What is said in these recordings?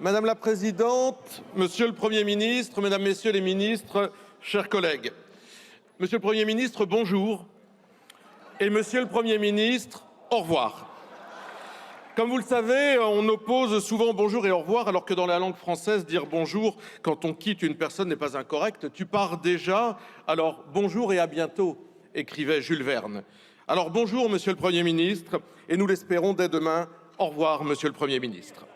Madame la Présidente, Monsieur le Premier ministre, Mesdames, Messieurs les ministres, chers collègues. Monsieur le Premier ministre, bonjour. Et Monsieur le Premier ministre, au revoir. Comme vous le savez, on oppose souvent bonjour et au revoir, alors que dans la langue française, dire bonjour quand on quitte une personne n'est pas incorrect. Tu pars déjà, alors bonjour et à bientôt, écrivait Jules Verne. Alors bonjour, Monsieur le Premier ministre, et nous l'espérons dès demain. Au revoir, Monsieur le Premier ministre.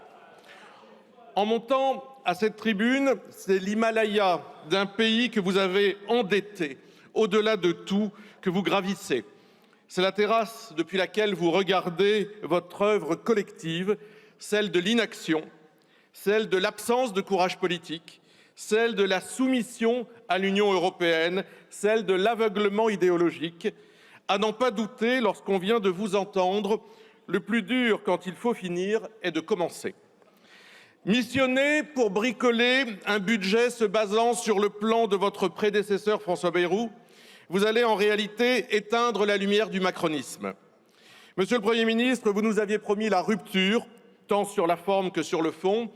En montant à cette tribune, c'est l'Himalaya d'un pays que vous avez endetté, au-delà de tout, que vous gravissez. C'est la terrasse depuis laquelle vous regardez votre œuvre collective, celle de l'inaction, celle de l'absence de courage politique, celle de la soumission à l'Union européenne, celle de l'aveuglement idéologique. À n'en pas douter, lorsqu'on vient de vous entendre, le plus dur quand il faut finir est de commencer. Missionné pour bricoler un budget se basant sur le plan de votre prédécesseur François Bayrou, vous allez en réalité éteindre la lumière du macronisme. Monsieur le Premier ministre, vous nous aviez promis la rupture, tant sur la forme que sur le fond,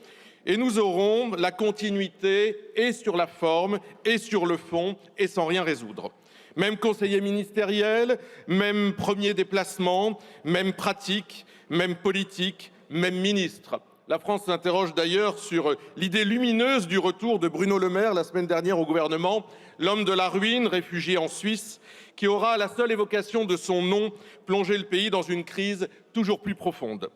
et nous aurons la continuité et sur la forme et sur le fond et sans rien résoudre. Même conseiller ministériel, même premier déplacement, même pratique, même politique, même ministre. La France s'interroge d'ailleurs sur l'idée lumineuse du retour de Bruno Le Maire la semaine dernière au gouvernement, l'homme de la ruine, réfugié en Suisse, qui aura, à la seule évocation de son nom, plongé le pays dans une crise toujours plus profonde.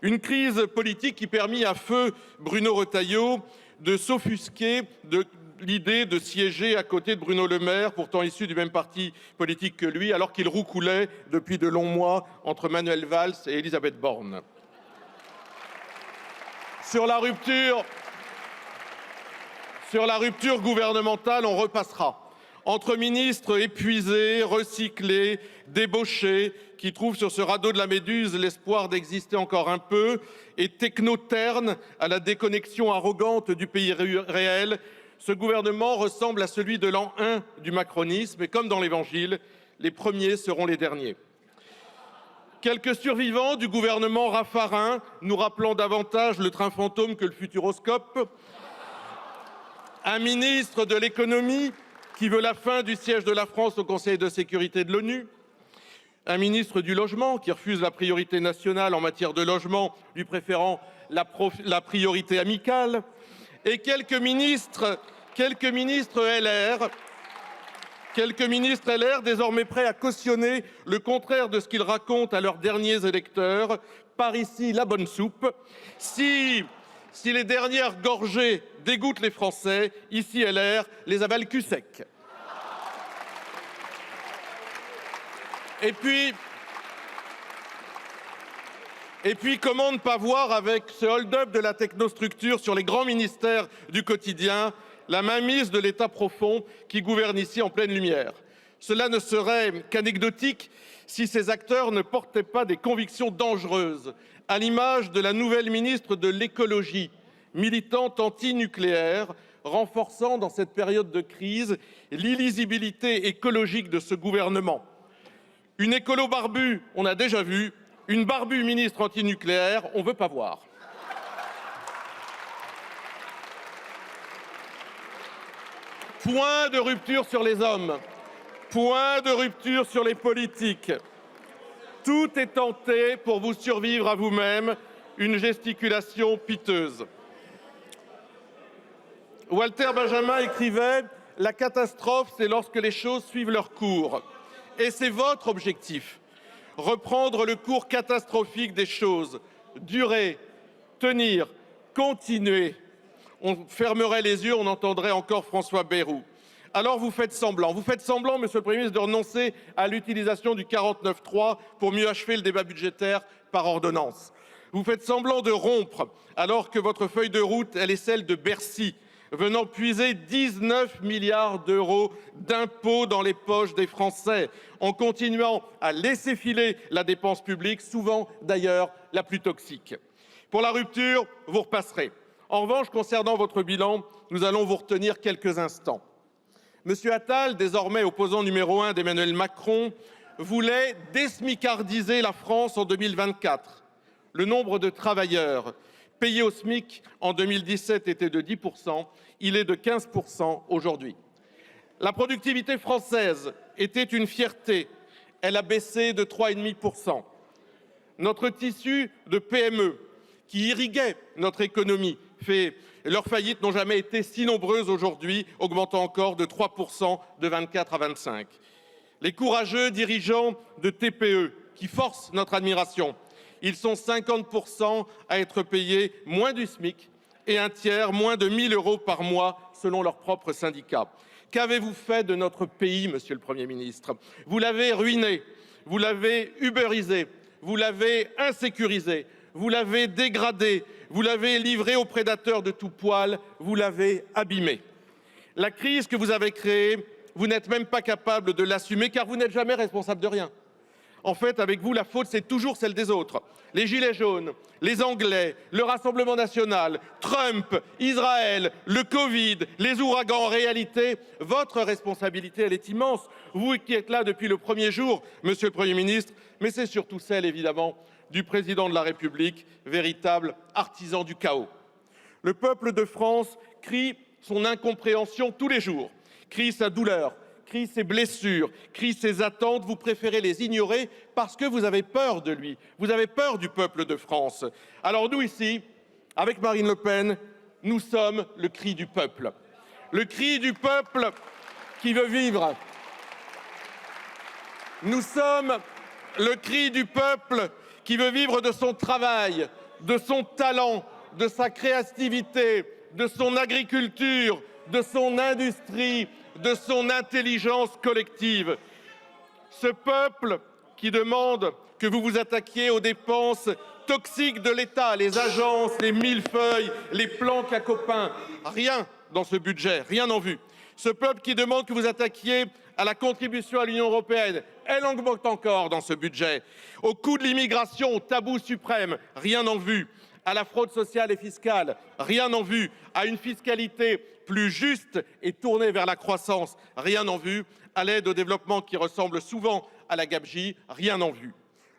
Une crise politique qui permit à feu Bruno Retailleau de s'offusquer de l'idée de siéger à côté de Bruno Le Maire, pourtant issu du même parti politique que lui, alors qu'il roucoulait depuis de longs mois entre Manuel Valls et Elisabeth Borne. Sur la rupture gouvernementale, on repassera. Entre ministres épuisés, recyclés, débauchés, qui trouvent sur ce radeau de la Méduse l'espoir d'exister encore un peu, et technoternes à la déconnexion arrogante du pays réel, ce gouvernement ressemble à celui de l'an 1 du macronisme, et comme dans l'Évangile, les premiers seront les derniers. Quelques survivants du gouvernement Raffarin, nous rappelant davantage le train fantôme que le futuroscope. Un ministre de l'économie qui veut la fin du siège de la France au Conseil de sécurité de l'ONU. Un ministre du logement qui refuse la priorité nationale en matière de logement, lui préférant la priorité amicale. Et quelques ministres LR désormais prêts à cautionner le contraire de ce qu'ils racontent à leurs derniers électeurs. Par ici, la bonne soupe. Si les dernières gorgées dégoûtent les Français, ici LR les avale cul sec. Et puis, comment ne pas voir avec ce hold-up de la technostructure sur les grands ministères du quotidien la mainmise de l'État profond qui gouverne ici en pleine lumière. Cela ne serait qu'anecdotique si ces acteurs ne portaient pas des convictions dangereuses, à l'image de la nouvelle ministre de l'écologie, militante anti-nucléaire, renforçant dans cette période de crise l'illisibilité écologique de ce gouvernement. Une écolo barbue, on a déjà vu, une barbue ministre anti-nucléaire, on ne veut pas voir. Point de rupture sur les hommes, point de rupture sur les politiques. Tout est tenté pour vous survivre à vous-même, une gesticulation piteuse. Walter Benjamin écrivait « La catastrophe, c'est lorsque les choses suivent leur cours ». Et c'est votre objectif. Reprendre le cours catastrophique des choses, durer, tenir, continuer. On fermerait les yeux, on entendrait encore François Bayrou. Alors vous faites semblant, Monsieur le Premier ministre, de renoncer à l'utilisation du 49.3 pour mieux achever le débat budgétaire par ordonnance. Vous faites semblant de rompre, alors que votre feuille de route, elle est celle de Bercy, venant puiser 19 milliards d'euros d'impôts dans les poches des Français, en continuant à laisser filer la dépense publique, souvent d'ailleurs la plus toxique. Pour la rupture, vous repasserez. En revanche, concernant votre bilan, nous allons vous retenir quelques instants. Monsieur Attal, désormais opposant numéro 1 d'Emmanuel Macron, voulait désmicardiser la France en 2024. Le nombre de travailleurs payé au SMIC en 2017 était de 10%, il est de 15% aujourd'hui. La productivité française était une fierté, elle a baissé de 3,5%. Notre tissu de PME, qui irriguait notre économie, leurs faillites n'ont jamais été si nombreuses aujourd'hui, augmentant encore de 3% de 24 à 25. Les courageux dirigeants de TPE qui forcent notre admiration, ils sont 50% à être payés moins du SMIC et un tiers moins de 1 000 € par mois selon leurs propres syndicats. Qu'avez-vous fait de notre pays, monsieur le Premier ministre? Vous l'avez ruiné, vous l'avez ubérisé, vous l'avez insécurisé, vous l'avez dégradé, vous l'avez livré aux prédateurs de tout poil, vous l'avez abîmé. La crise que vous avez créée, vous n'êtes même pas capable de l'assumer car vous n'êtes jamais responsable de rien. En fait, avec vous, la faute, c'est toujours celle des autres. Les Gilets jaunes, les Anglais, le Rassemblement national, Trump, Israël, le Covid, les ouragans. En réalité, votre responsabilité, elle est immense. Vous qui êtes là depuis le premier jour, monsieur le Premier ministre, mais c'est surtout celle, évidemment, du président de la République, véritable artisan du chaos. Le peuple de France crie son incompréhension tous les jours, crie sa douleur, crie ses blessures, crie ses attentes. Vous préférez les ignorer parce que vous avez peur de lui, vous avez peur du peuple de France. Alors nous ici, avec Marine Le Pen, nous sommes le cri du peuple. Le cri du peuple qui veut vivre. Nous sommes le cri du peuple qui veut vivre de son travail, de son talent, de sa créativité, de son agriculture, de son industrie, de son intelligence collective. Ce peuple qui demande que vous vous attaquiez aux dépenses toxiques de l'État, les agences, les millefeuilles, les plans cacopins. Rien dans ce budget, rien en vue. Ce peuple qui demande que vous attaquiez à la contribution à l'Union européenne, elle augmente encore dans ce budget. Au coût de l'immigration, au tabou suprême, rien en vue. À la fraude sociale et fiscale, rien en vue. À une fiscalité plus juste et tournée vers la croissance, rien en vue. À l'aide au développement qui ressemble souvent à la gabegie, rien en vue.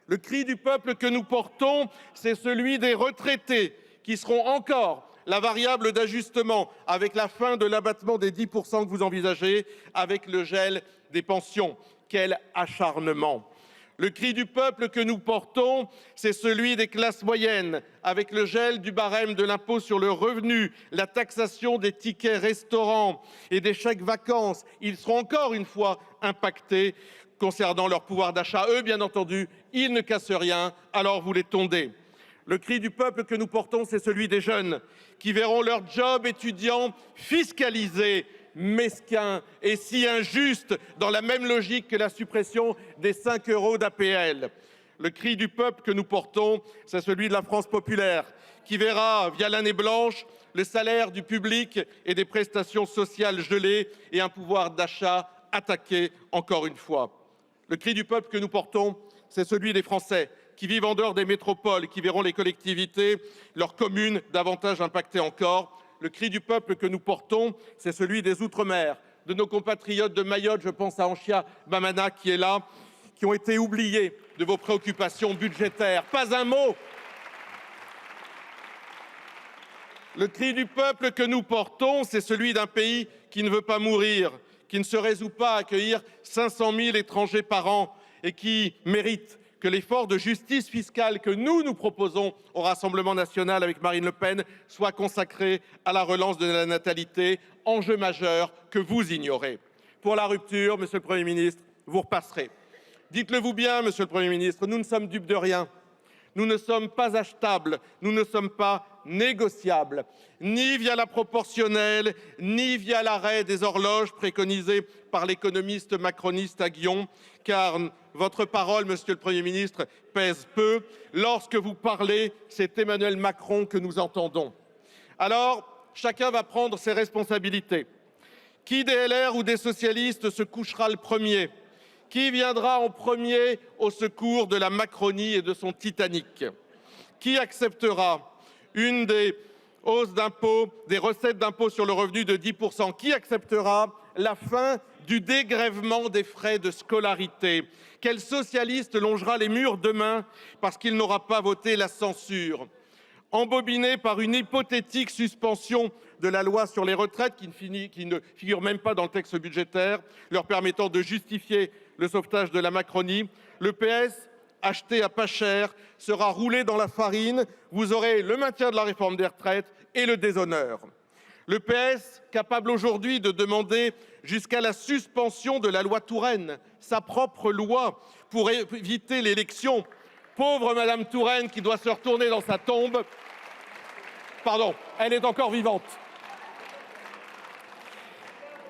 Le cri du peuple que nous portons, c'est celui des retraités qui seront encore la variable d'ajustement avec la fin de l'abattement des 10% que vous envisagez, avec le gel des pensions. Quel acharnement! Le cri du peuple que nous portons, c'est celui des classes moyennes, avec le gel du barème de l'impôt sur le revenu, la taxation des tickets restaurants et des chèques vacances. Ils seront encore une fois impactés concernant leur pouvoir d'achat. Eux, bien entendu, ils ne cassent rien, alors vous les tondez. Le cri du peuple que nous portons, c'est celui des jeunes qui verront leur job étudiant fiscalisé, mesquin et si injuste, dans la même logique que la suppression des 5 € d'APL. Le cri du peuple que nous portons, c'est celui de la France populaire, qui verra, via l'année blanche, le salaire du public et des prestations sociales gelées et un pouvoir d'achat attaqué encore une fois. Le cri du peuple que nous portons, c'est celui des Français qui vivent en dehors des métropoles, qui verront les collectivités, leurs communes davantage impactées encore. Le cri du peuple que nous portons, c'est celui des Outre-mer, de nos compatriotes de Mayotte, je pense à Anchia Bamana qui est là, qui ont été oubliés de vos préoccupations budgétaires. Pas un mot. Le cri du peuple que nous portons, c'est celui d'un pays qui ne veut pas mourir, qui ne se résout pas à accueillir 500 000 étrangers par an et qui mérite que l'effort de justice fiscale que nous proposons au Rassemblement national avec Marine Le Pen soit consacré à la relance de la natalité, enjeu majeur que vous ignorez. Pour la rupture, monsieur le Premier ministre, vous repasserez. Dites-le-vous bien, monsieur le Premier ministre, nous ne sommes dupes de rien. Nous ne sommes pas achetables, nous ne sommes pas négociables, ni via la proportionnelle, ni via l'arrêt des horloges préconisé par l'économiste macroniste Aguillon, car votre parole, monsieur le Premier ministre, pèse peu. Lorsque vous parlez, c'est Emmanuel Macron que nous entendons. Alors, chacun va prendre ses responsabilités. Qui des LR ou des socialistes se couchera le premier? Qui viendra en premier au secours de la Macronie et de son Titanic? Qui acceptera une des hausses d'impôts, des recettes d'impôt sur le revenu de 10%? Qui acceptera la fin du dégrèvement des frais de scolarité? Quel socialiste longera les murs demain parce qu'il n'aura pas voté la censure? embobinés par une hypothétique suspension de la loi sur les retraites qui ne figure même pas dans le texte budgétaire, leur permettant de justifier le sauvetage de la Macronie. Le PS, acheté à pas cher, sera roulé dans la farine. Vous aurez le maintien de la réforme des retraites et le déshonneur. Le PS, capable aujourd'hui de demander jusqu'à la suspension de la loi Touraine, sa propre loi, pour éviter l'élection. Pauvre Madame Touraine qui doit se retourner dans sa tombe. Pardon, elle est encore vivante.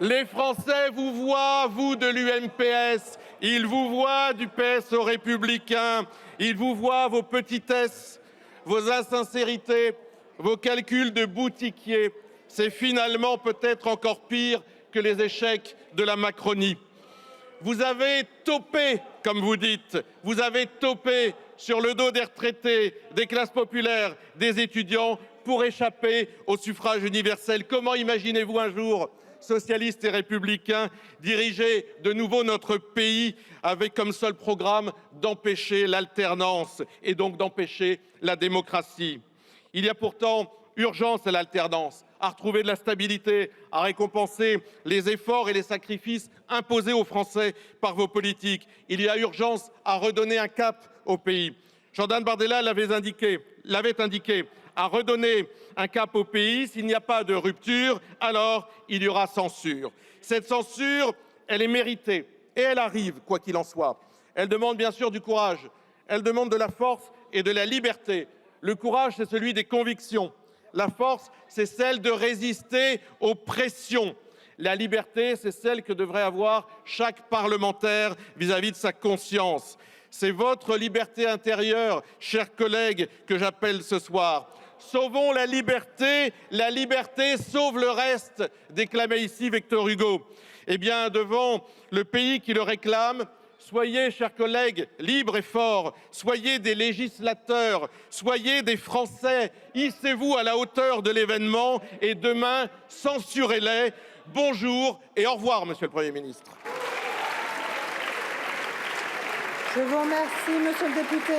Les Français vous voient, vous de l'UMPS, ils vous voient du PS aux Républicains, ils vous voient vos petitesses, vos insincérités, vos calculs de boutiquier. C'est finalement peut-être encore pire que les échecs de la Macronie. Vous avez topé, comme vous dites, vous avez topé sur le dos des retraités, des classes populaires, des étudiants pour échapper au suffrage universel. Comment imaginez-vous un jour, socialistes et républicains, diriger de nouveau notre pays avec comme seul programme d'empêcher l'alternance et donc d'empêcher la démocratie? Il y a pourtant urgence à l'alternance, à retrouver de la stabilité, à récompenser les efforts et les sacrifices imposés aux Français par vos politiques. Il y a urgence à redonner un cap au pays. Jordan Bardella l'avait indiqué, à redonner un cap au pays. S'il n'y a pas de rupture, alors il y aura censure. Cette censure, elle est méritée et elle arrive, quoi qu'il en soit. Elle demande bien sûr du courage, elle demande de la force et de la liberté. Le courage, c'est celui des convictions. La force, c'est celle de résister aux pressions. La liberté, c'est celle que devrait avoir chaque parlementaire vis-à-vis de sa conscience. C'est votre liberté intérieure, chers collègues, que j'appelle ce soir. Sauvons la liberté sauve le reste, déclamait ici Victor Hugo. Eh bien, devant le pays qui le réclame, soyez, chers collègues, libres et forts, soyez des législateurs, soyez des Français, hissez-vous à la hauteur de l'événement et demain, censurez-les. Bonjour et au revoir, Monsieur le Premier ministre. Je vous remercie, Monsieur le député.